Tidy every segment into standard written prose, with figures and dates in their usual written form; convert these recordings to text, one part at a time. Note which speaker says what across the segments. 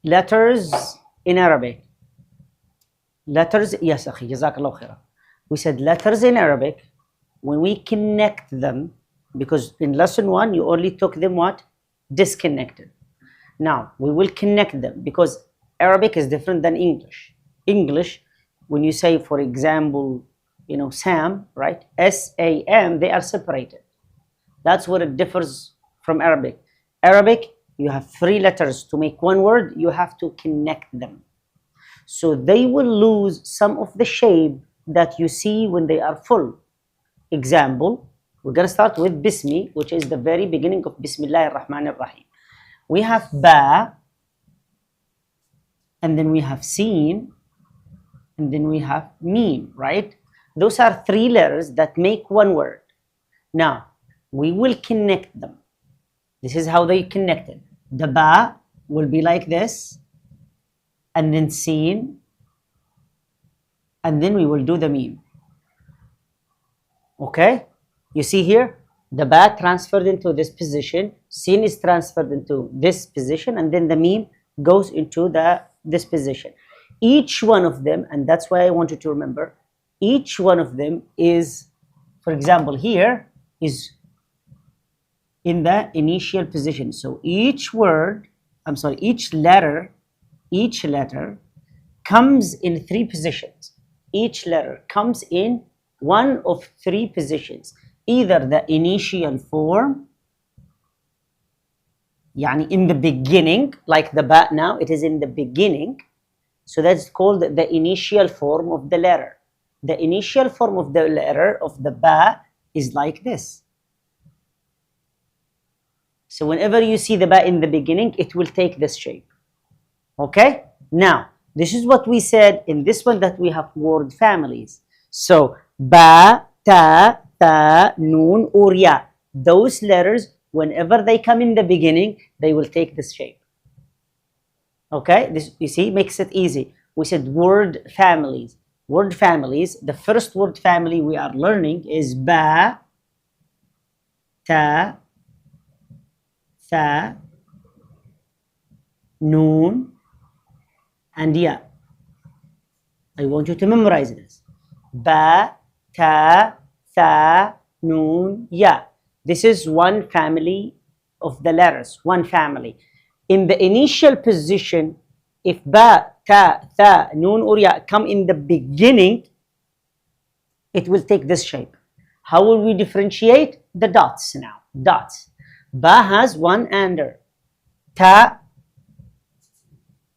Speaker 1: letters in Arabic. Letters, yes, أخي, Jazakallah khaira. We said letters in Arabic, when we connect them, because in lesson 1 you only took them what? Disconnected. Now we will connect them because Arabic is different than English. English, when you say, for example, Sam, right? S-A-M, they are separated. That's what it differs from Arabic. Arabic, you have 3 letters to make one word, you have to connect them. So they will lose some of the shape that you see when they are full. Example, we're going to start with Bismi, which is the very beginning of Bismillah ar-Rahman ar-Rahim. We have Ba, and then we have Seen, and then we have Meme, right? Those are 3 letters that make one word. Now, we will connect them. This is how they connected. The Ba will be like this, and then Seen, and then we will do the Meme. Okay? You see here, the Ba transferred into this position, Seen is transferred into this position, and then the Meme goes into this position. Each one of them, and that's why I want you to remember, each one of them is, for example, here is in the initial position. So each letter comes in 3 positions. Each letter comes in one of 3 positions. Either the initial form, يعني in the beginning, like the Ba now, it is in the beginning. So that's called the initial form of the letter. The initial form of the letter of the Ba is like this. So whenever you see the Ba in the beginning, it will take this shape. Okay? Now, this is what we said in this one, that we have word families. So Ba, Ta, Tha, Noon, or Ya. Those letters, whenever they come in the beginning, they will take this shape. Okay? This, you see, makes it easy. We said word families. Word families, the first word family we are learning is Ba, Ta, Tha, Noon, and Ya. I want you to memorize this. Ba, Ta, Tha, Noon, Ya. This is one family of the letters, one family. In the initial position, if Ba, Ta, Tha, Noon, or Ya come in the beginning, it will take this shape. How will we differentiate? The dots now. Dots. Ba has 1 under. Ta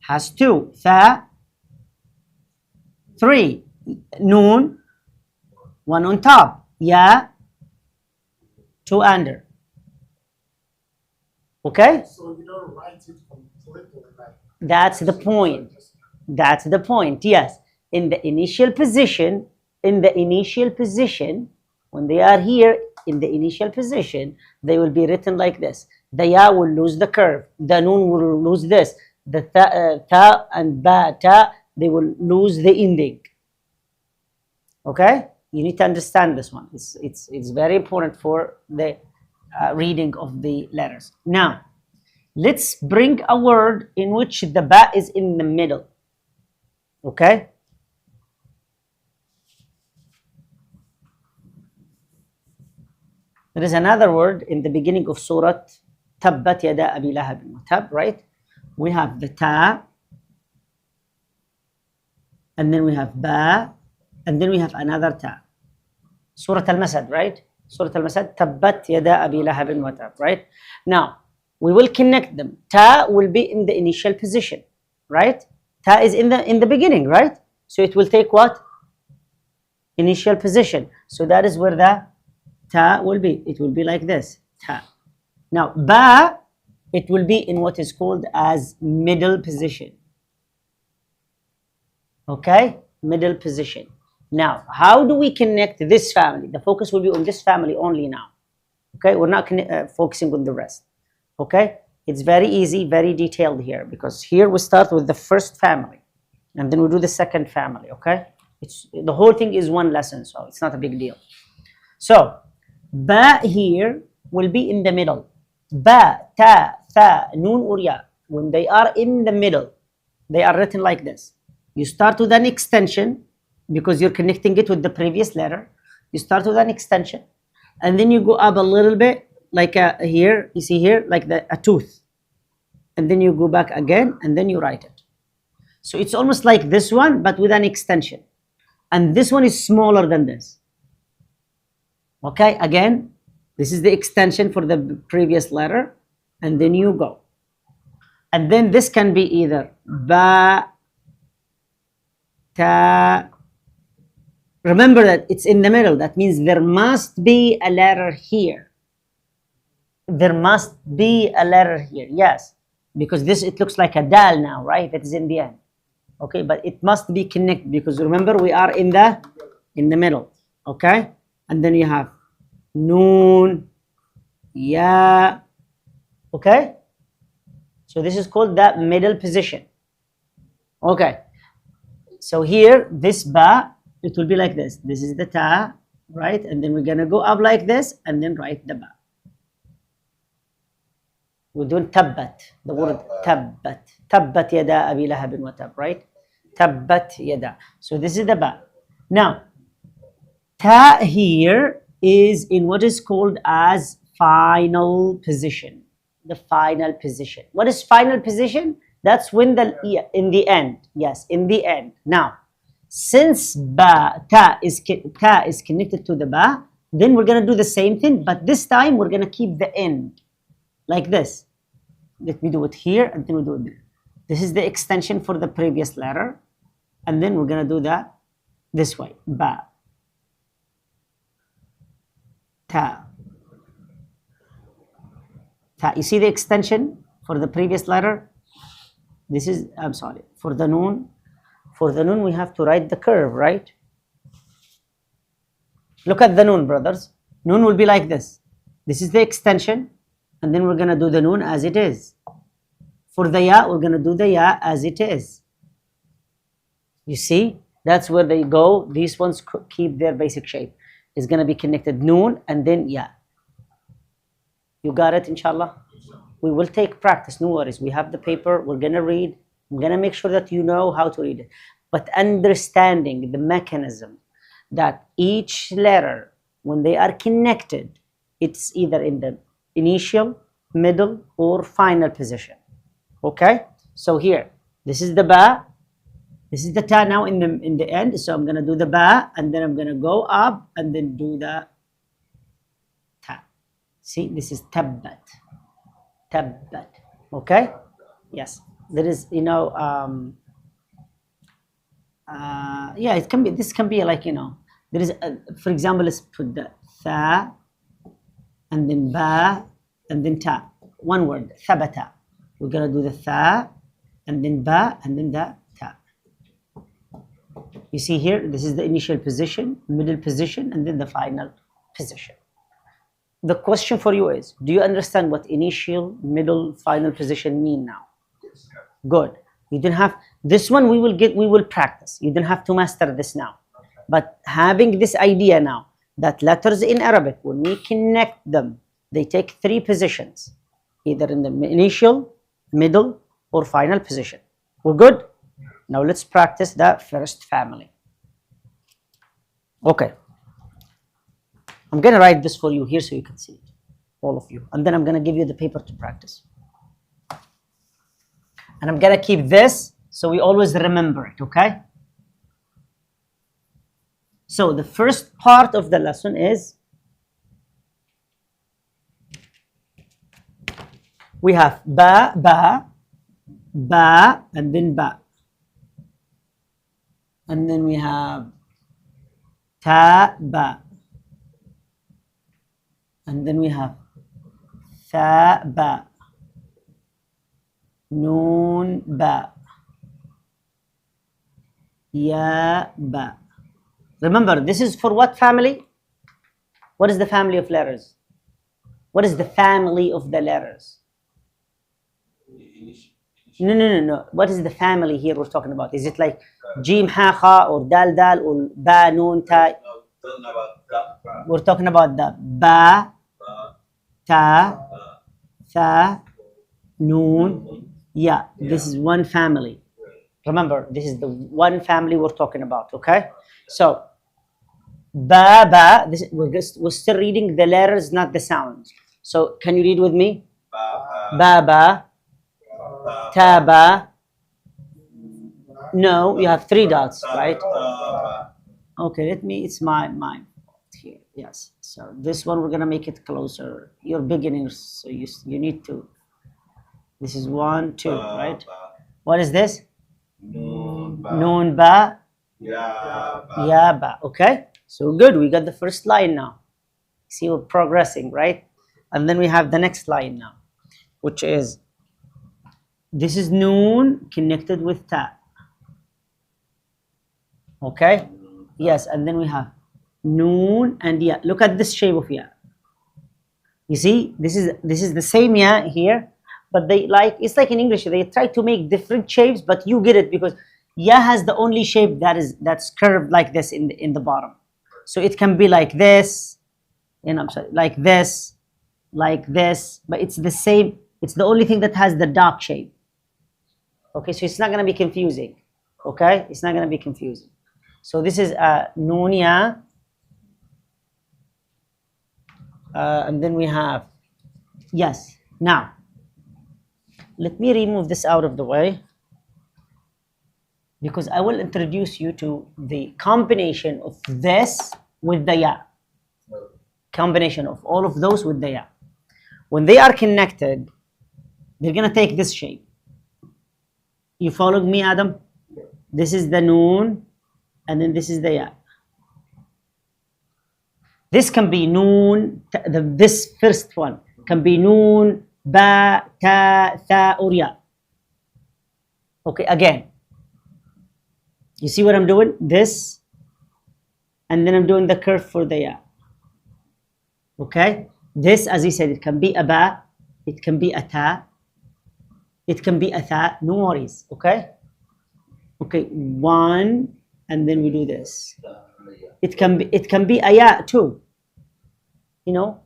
Speaker 1: has 2. Tha, 3. Noon, 1 on top. Ya, 2 under. Okay?
Speaker 2: So you don't write it completely like.
Speaker 1: That's the point. That's the point. Yes. In the initial position, when they are here in the initial position, they will be written like this. The Ya will lose the curve. The Noon will lose this. The Ta and Ba, Ta, they will lose the ending. Okay? You need to understand this one. It's very important for the reading of the letters. Now, let's bring a word in which the Ba is in the middle. Okay? There is another word in the beginning of Surah Tabbat Yada Abi Lahab wa Tab, right? We have the Ta, and then we have Ba, and then we have another Ta. Surah Al-Masad, right? Surah Al-Masad, Tabbat Yada Abi Lahab wa Tab, right? Now, we will connect them. Ta will be in the initial position, right? Ta is in the beginning, right? So it will take what? Initial position. So that is where the Ta will be. It will be like this. Ta. Now, Ba, it will be in what is called as middle position. Okay? Middle position. Now, how do we connect this family? The focus will be on this family only now. Okay? We're not focusing on the rest. Okay? It's very easy, very detailed here, because here we start with the first family and then we do the second family. Okay? The whole thing is one lesson, so it's not a big deal. So, Ba here will be in the middle. Ba, Ta, Tha, Noon, or Ya. when they are in the middle, they are written like this. You start with an extension because you're connecting it with the previous letter. You start with an extension, and then you go up a little bit, like here, you see here, like a tooth. And then you go back again, and then you write it. So it's almost like this one, but with an extension. And this one is smaller than this. Okay, again, this is the extension for the previous letter, and then you go. And then this can be either ba, ta. Remember that it's in the middle. That means there must be a letter here. There must be a letter here, yes. Because this, it looks like a dal now, right? That is in the end. Okay, but it must be connected because remember we are in the middle. Okay, and then you have noon, ya. Okay, so this is called the middle position. Okay, so here this ba, it will be like this. This is the ta, right? And then we're gonna go up like this and then write the ba. We don't tabbat, the word tabbat. Tabbat yada abi lahabin wa tab, right? Tabbat yada. So this is the ba. Now, ta here is in what is called as final position. The final position. What is final position? That's when in the end. Yes, in the end. Now, since ta is connected to the ba, then we're gonna do the same thing, but this time we're gonna keep the end like this. Let me do it here, and then we do it there. This is the extension for the previous letter, and then we're gonna do that this way. Ba, ta, ta. You see the extension for the previous letter? This is, I'm sorry, for the noon. For the noon, we have to write the curve, right? Look at the noon, brothers. Noon will be like this. This is the extension, and then we're gonna do the noon as it is. For the ya, we're gonna do the ya as it is. You see, that's where they go. These ones keep their basic shape. It's gonna be connected noon and then ya. You got it, inshallah? We will take practice, no worries. We have the paper, we're gonna read. I'm gonna make sure that you know how to read it. But understanding the mechanism that each letter, when they are connected, it's either in the initial, middle, or final position. Okay? So here, this is the ba, this is the ta now in the end. So I'm gonna do the ba, and then I'm gonna go up and then do the ta. See, this is tabbat. Tabbat. Okay? Yes. There is, you know, yeah, it can be, this can be like, you know, there is, for example, let's put the tha, and then ba, and then ta. One word, thabata. We're gonna do the tha, and then ba, and then the ta. You see here, this is the initial position, middle position, and then the final position. The question for you is, do you understand what initial, middle, final position mean now? Good. You don't have, this one we will practice. You don't have to master this now. But having this idea now, that letters in Arabic, when we connect them, they take three positions, either in the initial, middle, or final position. We're good? Now let's practice the first family. Okay. I'm gonna write this for you here so you can see it, all of you. And then I'm gonna give you the paper to practice. And I'm gonna keep this so we always remember it, okay? So the first part of the lesson is we have ba, ba, ba, and then ba. And then we have ta, ba. And then we have tha, ba. Noon, ba. Ya, ba. Remember, this is for what family? What is the family of letters? What is the family of the letters? No. What is the family here we're talking about? Is it like Jim, Ha, Kha, or Dal, Dal, or Ba, Noon, Ta? We're talking about the Ba, Ta, Tha, Noon, Yeah, this is one family. Remember, this is the one family we're talking about, okay? So, ba, we're still reading the letters, not the sounds. So, can you read with me? Baba, taba. No, you have three dots, right? Okay, it's my here. Yes. So this one we're gonna make it closer. You're beginners, so you need to. This is 1, 2, right? What is this? Noon ba. Ya ba. Okay. So good. We got the first line now. See, we're progressing, right? And then we have the next line now, which is this is noon connected with ta. Okay. Yes, and then we have noon and ya. Look at this shape of ya. You see, this is the same ya here, but it's like in English they try to make different shapes, but you get it because ya has the only shape that's curved like this in the bottom. So it can be like this, I'm sorry, like this, but it's the same. It's the only thing that has the dark shape. Okay, so it's not gonna be confusing. Okay, it's not gonna be confusing. So this is noon ya, and then we have yes. Now let me remove this out of the way because I will introduce you to the combination of this with the ya. Combination of all of those with the ya. When they are connected, they're gonna take this shape. You followed me, Adam? This is the noon, and then this is the ya. This can be noon, this first one can be noon, ba, ta, tha, or ya. Okay, again. You see what I'm doing? This, and then I'm doing the curve for the ya. Okay? This, as he said, it can be a ba, it can be a ta, it can be a tha, no worries, okay? Okay, one, and then we do this. It can be a ya too. You know?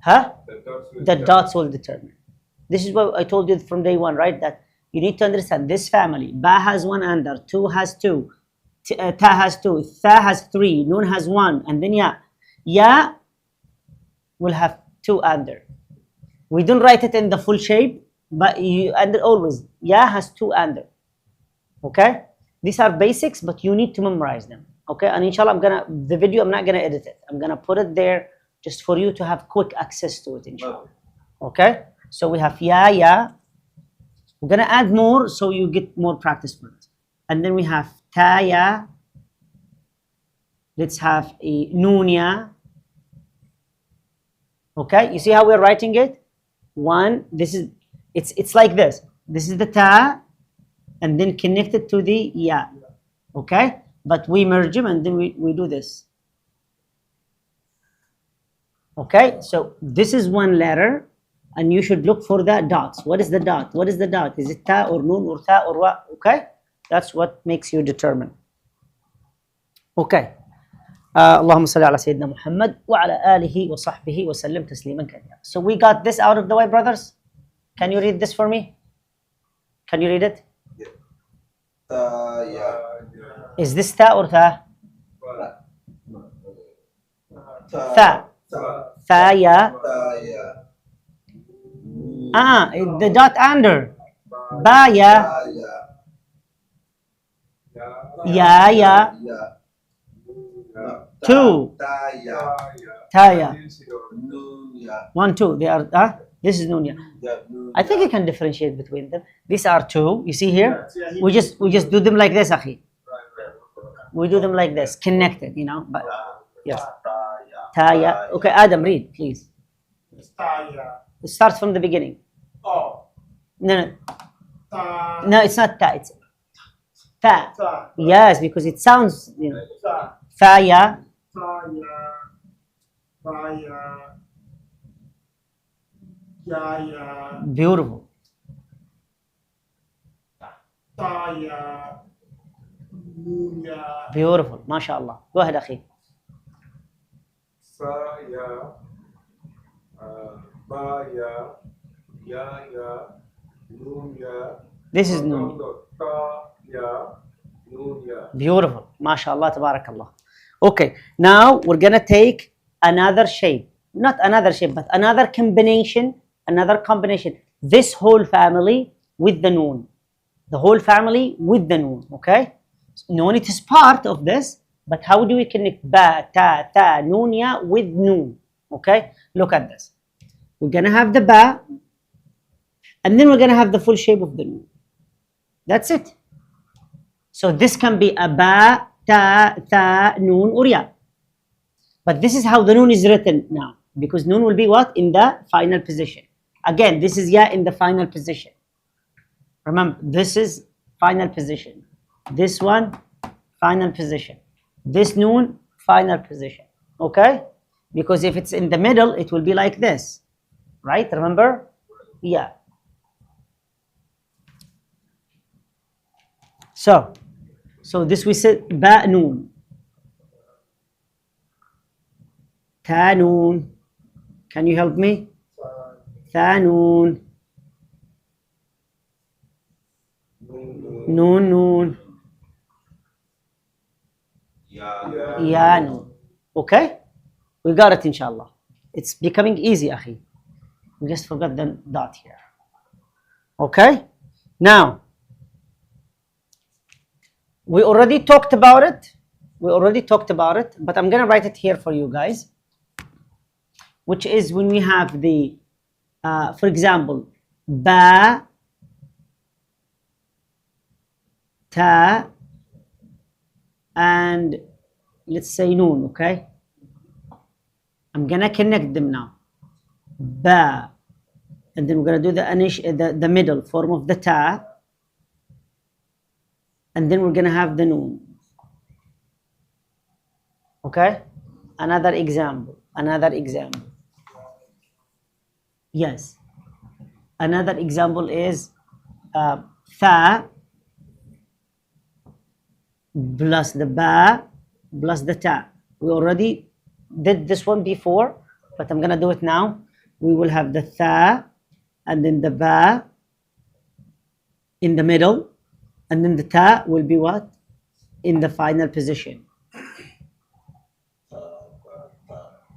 Speaker 1: Huh? The dots will determine. This is what I told you from day one, right? That you need to understand this family. Ba has one under, two has two, ta has two, tha has three, noon has one, and then ya. Ya will have two under. We don't write it in the full shape, but you under always. Ya has two under. Okay? These are basics, but you need to memorize them. Okay? And inshallah, the video, I'm not gonna edit it. I'm gonna put it there just for you to have quick access to it, inshallah. Okay? So we have ya. We're gonna add more so you get more practice for it. And then we have ta ya. Let's have a noon ya. Okay? You see how we're writing it? One, it's like this. This is the ta, and then connected to the ya. Okay? But we merge them and then we do this. Okay? So this is one letter, and you should look for the dots. What is the dot? What is the dot? Is it ta or noon or tha or wa? Okay? That's what makes you determine. Okay. اللهم صل على سيدنا محمد وعلى آله وصحبه وسلم تسليما كثيرا. So we got this out of the way, brothers. Can you read this for me? Can you read it? Is this ta or tha? Tha. Tha ya. The dot under. Ba ya. Ya. Two. Taya. 1, 2. They are. This is noon. I think you can differentiate between them. These are two. You see here? We just do them like this, akhi. We do them like this, connected. But yes. Taya. Okay, Adam, read, please. It starts from the beginning.
Speaker 2: Oh.
Speaker 1: No. No, it's not ta. It's ta. Yes, because it sounds. Taya. Beautiful. Beautiful. MashaAllah. Go ahead, akhi.
Speaker 3: Sa ya, ba ya, Ya, ya, noon, ya.
Speaker 1: This is noon.
Speaker 3: Ta, ya, noon, ya.
Speaker 1: Beautiful. MashaAllah, tabarakallah. Okay, now we're gonna take another shape. Not another shape, but another combination. Another combination. This whole family with the noon. The whole family with the noon. Okay? Noon, it is part of this, but how do we connect ba, ta, noon, ya with noon? Okay? Look at this. We're gonna have the ba, and then we're gonna have the full shape of the noon. That's it. So this can be a ba, ta, noon, or ya. But this is how the noon is written now, because noon will be what? In the final position. Again, this is ya in the final position. Remember, this is final position. This one, final position. This noon, final position. Okay? Because if it's in the middle, it will be like this. Right? Remember? Yeah. So this we said ba noon. Ta noon. Can you help me? Ta noon. Noon. Ya noon. Okay? We got it, inshallah. It's becoming easy, akhi. We just forgot the dot here. Okay? Now, we already talked about it. But I'm going to write it here for you guys. Which is when we have the, for example, ba, ta, and let's say noon, okay? I'm gonna connect them now. Ba, and then we're gonna do the middle form of the ta, and then we're gonna have the noon. Okay? Another example. Yes. Another example is tha plus the ba plus the ta. We already did this one before, but I'm gonna do it now. We will have the tha and then the ba in the middle, and then the ta will be what? In the final position.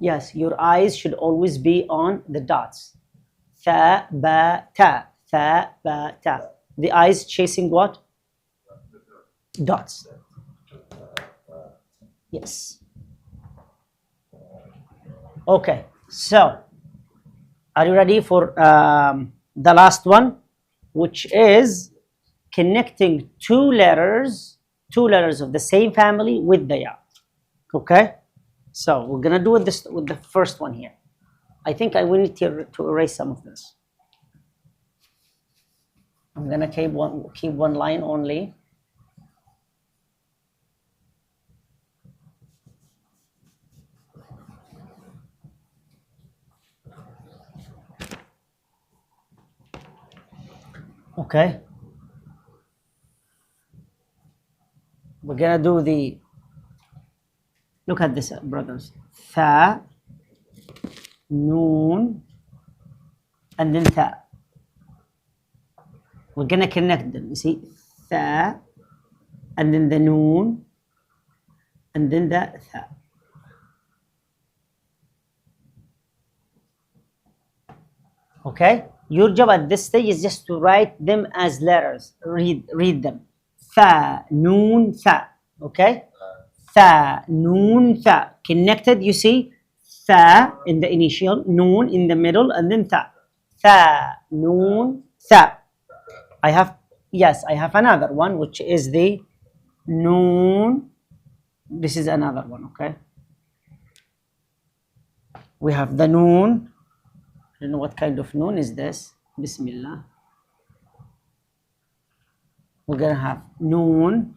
Speaker 1: Yes, your eyes should always be on the dots. Tha, ba, ta. Tha, ba, ta. The eyes chasing what? Dots. Yes. Okay, so are you ready for the last one, which is connecting two letters of the same family with the ya? Okay, so we're gonna do this with the first one here. I think I will need to erase some of this. I'm gonna keep one line only. Okay. We're gonna do the, look at this, brothers. Tha, noon, and then tha. We're gonna connect them. You see, tha, and then the noon, and then the tha. Okay. Your job at this stage is just to write them as letters. Read them. Tha, noon, tha. Okay? Tha, noon, tha. Connected, you see? Tha in the initial, noon in the middle, and then tha. Tha, noon, tha. I have another one, which is the noon. This is another one, okay? We have the noon. I don't know what kind of noon is this. Bismillah. We're gonna have noon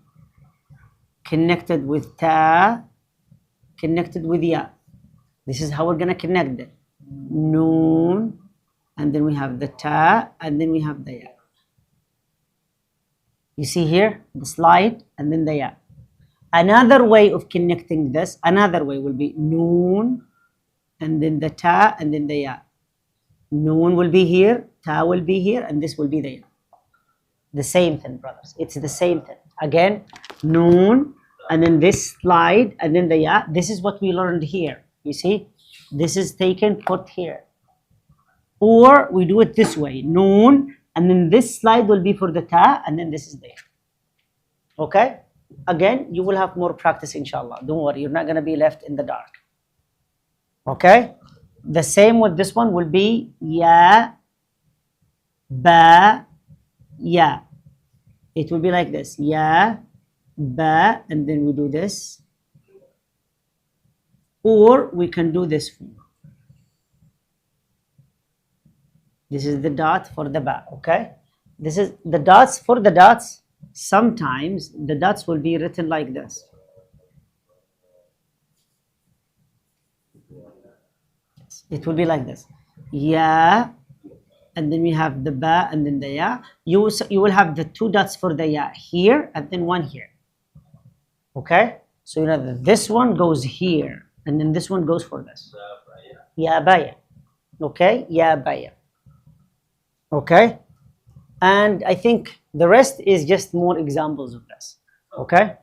Speaker 1: connected with ta, connected with ya. This is how we're gonna connect it. Noon, and then we have the ta, and then we have the ya. You see here the slide, and then the ya. Another way of connecting this, another way will be noon, and then the ta, and then the ya. Noon will be here, Ta will be here, and this will be there. The same thing, brothers. It's the same thing. Again, noon, and then this slide, and then the ya. This is what we learned here. You see, this is taken, put here. Or we do it this way, noon, and then this slide will be for the ta, and then this is there. Okay? Again, you will have more practice, inshallah. Don't worry, you're not going to be left in the dark. Okay? The same with this one will be ya, ba, ya. It will be like this, ya, ba, and then we do this. Or we can do this one. This is the dot for the ba, okay? This is the dots for the dots. Sometimes the dots will be written like this. It will be like this. Ya, and then we have the ba and then the ya. You will have the two dots for the ya here and then one here. Okay? So you know that this one goes here and then this one goes for this. Ya baya. Okay? Ya baya. Okay? And I think the rest is just more examples of this. Okay?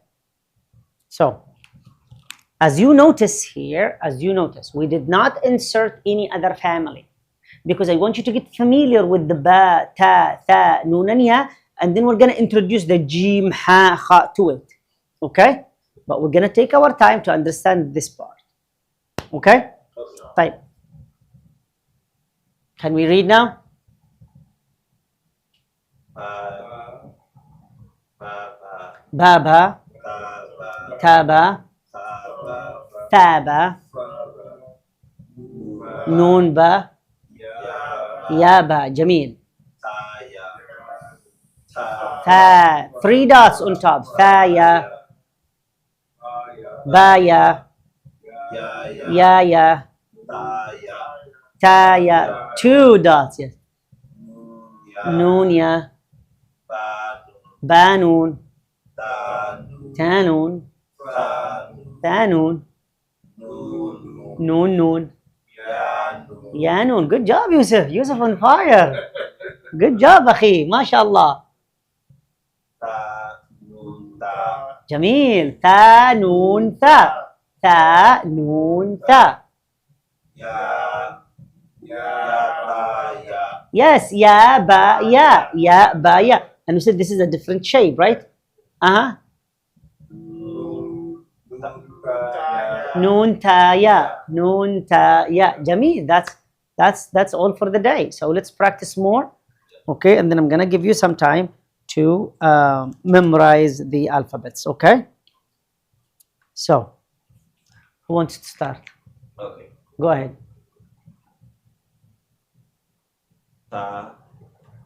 Speaker 1: So, as you notice here, we did not insert any other family because I want you to get familiar with the ba, ta, tha, nun, and ya, and then we're going to introduce the jim, ha, kha to it. Okay? But we're going to take our time to understand this part. Okay? Fine. Can we read now? Baba, taba, taba, noon ba, yaba, jameel. Tha, three dots on top. Thaya, baya, yaya, taya. Two dots, yes. Noon ya, banun, tanun, tanun, noon noon, yanun. Good job, Yusuf. Yusuf on fire. Good job, akhi. MashaAllah. Jameel. Ta, noon, tha. Ta, noon, tha. Yes, ya, ba, ya. Ya, ba, ya. And we said this is a different shape, right? Uh-huh. Noon, ta, ya. Noon, ta, ya. Jameel. That's all for the day. So let's practice more. Okay, and then I'm gonna give you some time to memorize the alphabets. Okay. So, who wants to start?
Speaker 4: Okay.
Speaker 1: Go ahead.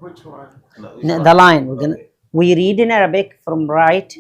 Speaker 2: Which one?
Speaker 4: No, which
Speaker 1: The
Speaker 4: one?
Speaker 1: line.
Speaker 4: Okay.
Speaker 1: We read in Arabic from right